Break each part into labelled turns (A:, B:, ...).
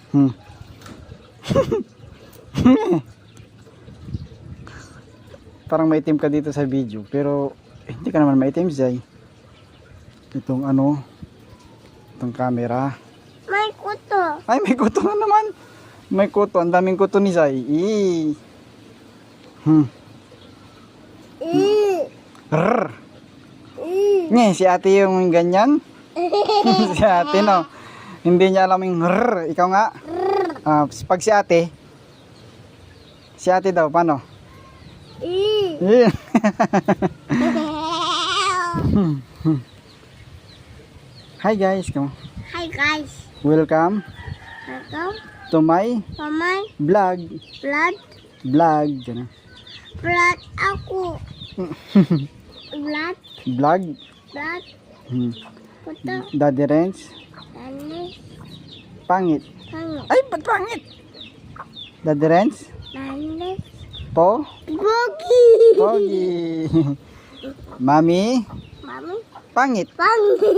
A: Hmm. Parang maitim ka dito sa video, pero hindi ka naman maitim, Zay. Itong ano, itong camera.
B: May kuto.
A: Ay, may kuto na naman. May kuto, ang daming kuto ni Zay. Rrr. Nye, si ate yung ganyan. Si ate, no. Hindi niya alam yung rrr. Ikaw nga. Pag si ate daw, paano? Hi guys, come.
B: Hi guys.
A: Welcome
B: Welcome
A: to my
B: to my
A: vlog.
B: vlog.
A: Ganun.
B: Vlog ako. Vlog.
A: Vlog.
B: Vlog. Kuto.
A: Daddy Renz.
B: Danis.
A: Pangit.
B: Pangit.
A: Ay, ba't pangit? Daddy Renz.
B: Danis.
A: Po.
B: Gogi.
A: Pogi. Mami.
B: Mami.
A: Pangit.
B: Pangit.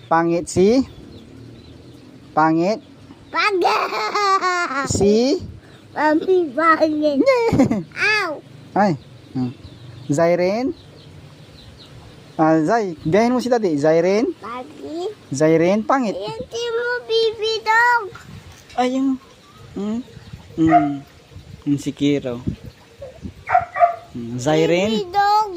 A: Pangit si. Pangit
B: Pangit.
A: si.
B: Mami pangit. Ow.
A: Ay. Zairen. Zay, gayahin mo si Daddy. Zairen.
B: Pagi.
A: Zairen, pangit.
B: Ayan mo baby dog.
A: Ay, yung si Kiro. Zairen.
B: Baby dog.